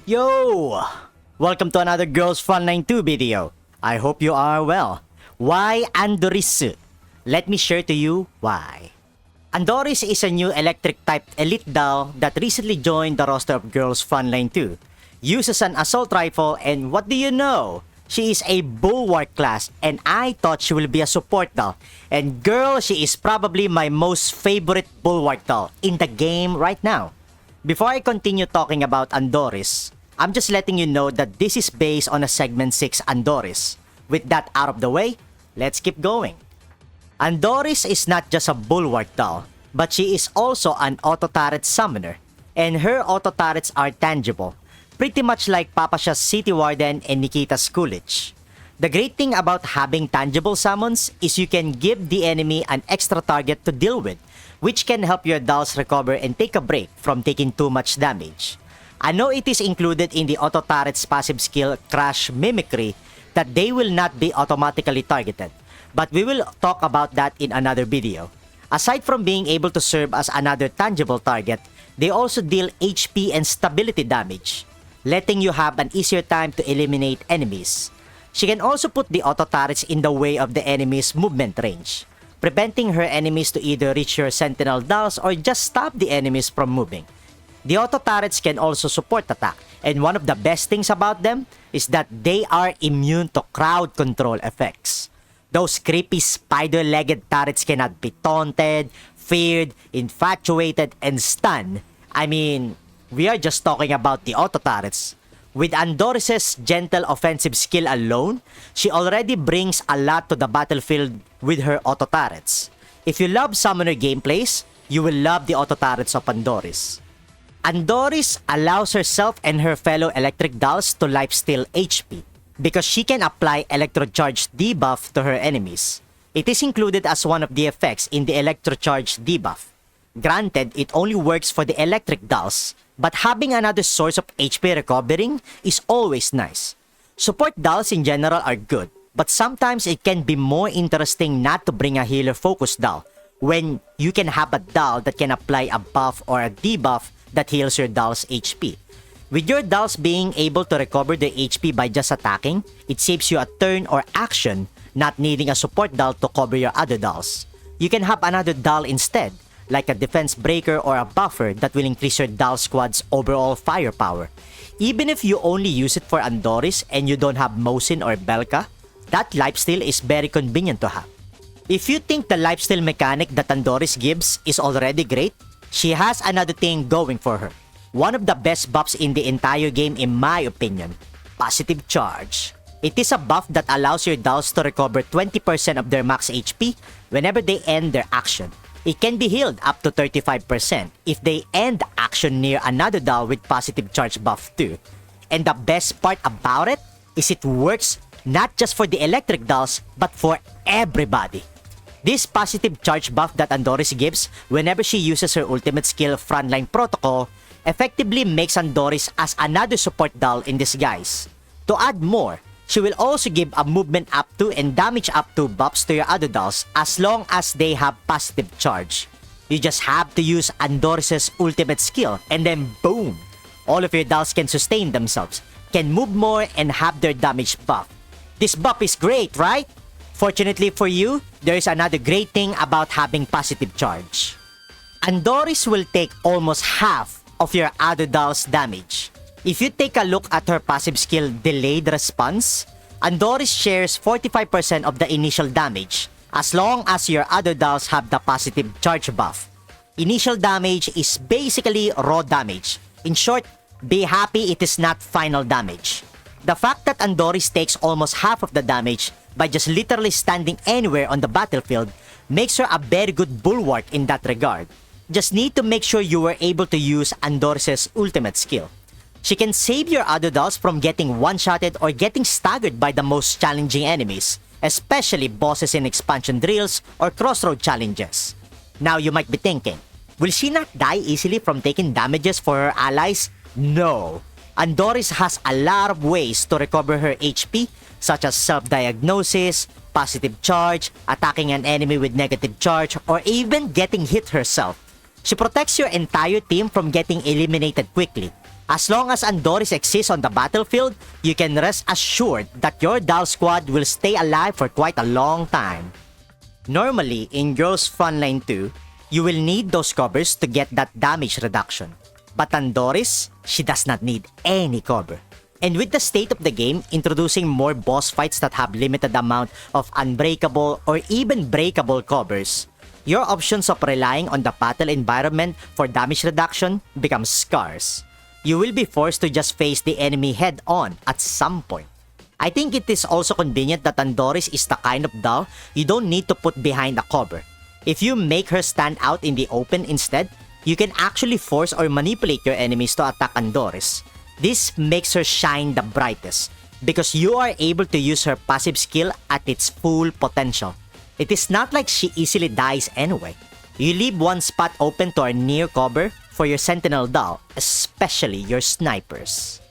Yo! Welcome to another Girls Frontline 2 video. I hope you are well. Why Andoris? Let me share to you why. Andoris is a new electric-type elite doll that recently joined the roster of Girls Frontline 2. Uses an assault rifle and what do you know? She is a Bulwark class and I thought she will be a support doll. And girl, she is probably my most favorite Bulwark doll in the game right now. Before I continue talking about Andoris, I'm just letting you know that this is based on a Segment 6 Andoris. With that out of the way, let's keep going. Andoris is not just a Bulwark doll, but she is also an auto-turret summoner, and her auto-turrets are tangible, pretty much like Papasha's City Warden and Nikita's Coolidge. The great thing about having tangible summons is you can give the enemy an extra target to deal with, which can help your dolls recover and take a break from taking too much damage. I know it is included in the auto-turret's passive skill Crash Mimicry that they will not be automatically targeted, but we will talk about that in another video. Aside from being able to serve as another tangible target, they also deal HP and stability damage, letting you have an easier time to eliminate enemies. She can also put the auto-turrets in the way of the enemy's movement range, preventing her enemies to either reach your sentinel dolls or just stop the enemies from moving. The auto-turrets can also support attack, and one of the best things about them is that they are immune to crowd control effects. Those creepy spider-legged turrets cannot be taunted, feared, infatuated, and stunned. I mean, we are just talking about the auto-turrets. With Andoris' gentle offensive skill alone, she already brings a lot to the battlefield with her auto-turrets. If you love summoner gameplays, you will love the auto-turrets of Andoris. Andoris allows herself and her fellow electric dolls to lifesteal HP because she can apply electrocharge debuff to her enemies. It is included as one of the effects in the electrocharge debuff. Granted, it only works for the electric dolls, but having another source of HP recovering is always nice. Support dolls in general are good, but sometimes it can be more interesting not to bring a healer-focused doll when you can have a doll that can apply a buff or a debuff that heals your doll's HP. With your dolls being able to recover their HP by just attacking, it saves you a turn or action, not needing a support doll to cover your other dolls. You can have another doll instead, like a defense breaker or a buffer that will increase your doll squad's overall firepower. Even if you only use it for Andoris and you don't have Mosin or Belka, that lifesteal is very convenient to have. If you think the lifesteal mechanic that Andoris gives is already great, she has another thing going for her. One of the best buffs in the entire game in my opinion, Positive Charge. It is a buff that allows your dolls to recover 20% of their max HP whenever they end their action. It can be healed up to 35% if they end action near another doll with Positive Charge buff too. And the best part about it is it works not just for the electric dolls but for everybody. This Positive Charge buff that Andoris gives whenever she uses her ultimate skill Frontline Protocol effectively makes Andoris as another support doll in disguise. To add more, she will also give a movement up to and damage up to buffs to your other dolls as long as they have Positive Charge. You just have to use Andoris' ultimate skill and then boom! All of your dolls can sustain themselves, can move more and have their damage buff. This buff is great, right? Fortunately for you, there is another great thing about having Positive Charge. Andoris will take almost half of your other doll's damage. If you take a look at her passive skill Delayed Response, Andoris shares 45% of the initial damage as long as your other dolls have the Positive Charge buff. Initial damage is basically raw damage. In short, be happy it is not final damage. The fact that Andoris takes almost half of the damage by just literally standing anywhere on the battlefield makes her a very good bulwark in that regard. Just need to make sure you were able to use Andoris' ultimate skill. She can save your other dolls from getting one-shotted or getting staggered by the most challenging enemies, especially bosses in expansion drills or crossroad challenges. Now you might be thinking, will she not die easily from taking damages for her allies? No. Andoris has a lot of ways to recover her HP, such as self-diagnosis, positive charge, attacking an enemy with negative charge, or even getting hit herself. She protects your entire team from getting eliminated quickly. As long as Andoris exists on the battlefield, you can rest assured that your Dal squad will stay alive for quite a long time. Normally, in Girls Frontline 2, you will need those covers to get that damage reduction. But Andoris, she does not need any cover. And with the state of the game introducing more boss fights that have limited amount of unbreakable or even breakable covers, your options of relying on the battle environment for damage reduction becomes scarce. You will be forced to just face the enemy head on at some point. I think it is also convenient that Andoris is the kind of doll you don't need to put behind a cover. If you make her stand out in the open instead, you can actually force or manipulate your enemies to attack Andoris. This makes her shine the brightest because you are able to use her passive skill at its full potential. It is not like she easily dies anyway. You leave one spot open to our near cover for your sentinel doll, especially your snipers.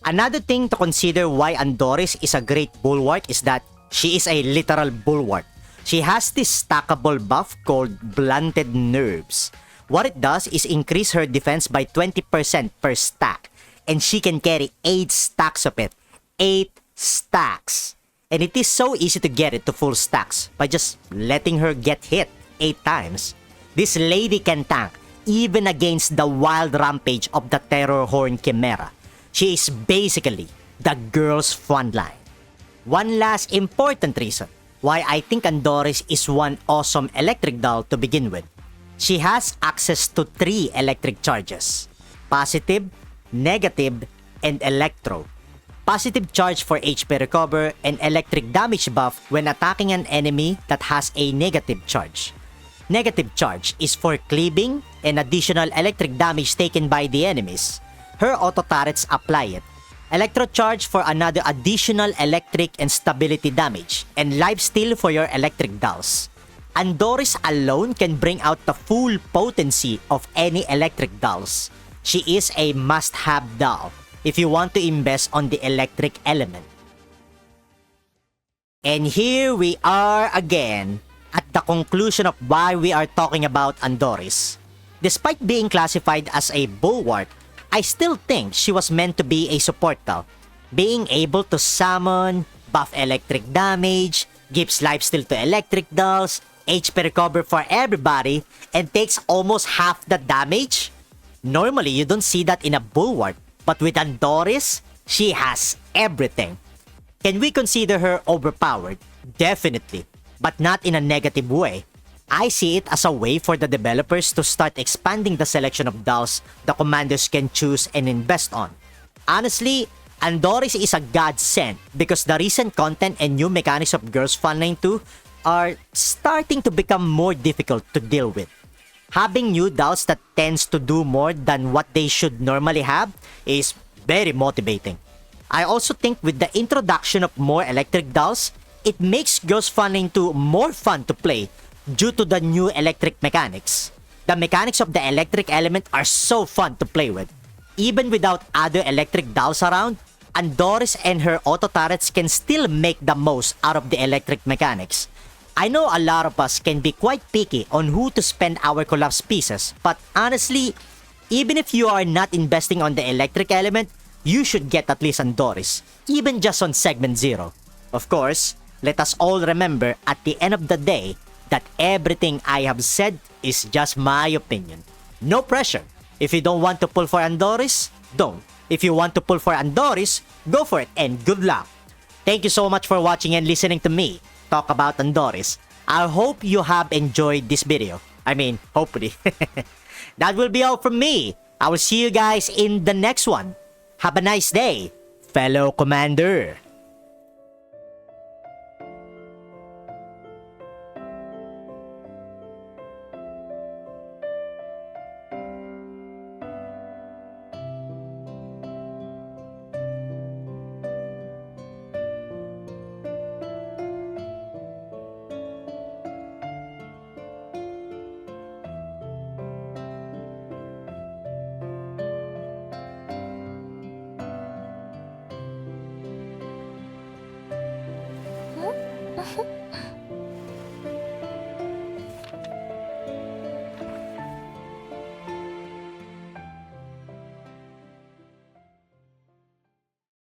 Another thing to consider why Andoris is a great bulwark is that she is a literal bulwark. She has this stackable buff called Blunted Nerves. What it does is increase her defense by 20% per stack, and she can carry 8 stacks of it. 8 stacks. And it is so easy to get it to full stacks by just letting her get hit 8 times. This lady can tank even against the wild rampage of the Terror Horn Chimera. She is basically the girl's frontline. One last important reason why I think Andoris is one awesome electric doll to begin with. She has access to 3 electric charges: positive, negative, and electro. Positive charge for HP recover and electric damage buff when attacking an enemy that has a negative charge. Negative charge is for cleaving and additional electric damage taken by the enemies. Her auto turrets apply it. Electro charge for another additional electric and stability damage, and lifesteal for your electric dolls. Andoris alone can bring out the full potency of any electric dolls. She is a must-have doll if you want to invest on the electric element. And here we are again at the conclusion of why we are talking about Andoris. Despite being classified as a bulwark, I still think she was meant to be a support doll. Being able to summon, buff electric damage, gives lifesteal to electric dolls, HP recover for everybody, and takes almost half the damage? Normally, you don't see that in a bulwark, but with Andoris, she has everything. Can we consider her overpowered? Definitely, but not in a negative way. I see it as a way for the developers to start expanding the selection of dolls the commanders can choose and invest on. Honestly, Andoris is a godsend because the recent content and new mechanics of Girls Frontline 2 are starting to become more difficult to deal with. Having new dolls that tends to do more than what they should normally have is very motivating. I also think with the introduction of more electric dolls, it makes Girls Frontline 2 more fun to play due to the new electric mechanics. The mechanics of the electric element are so fun to play with. Even without other electric dolls around, Andoris and her auto turrets can still make the most out of the electric mechanics. I know a lot of us can be quite picky on who to spend our collapse pieces, but honestly, even if you are not investing on the electric element, you should get at least Andoris, even just on segment 0. Of course, let us all remember at the end of the day that everything I have said is just my opinion. No pressure. If you don't want to pull for Andoris, don't. If you want to pull for Andoris, go for it and good luck. Thank you so much for watching and listening to me talk about Andoris. I hope you have enjoyed this video. I mean, hopefully. That will be all from me. I will see you guys in the next one. Have a nice day, fellow commander. Huh?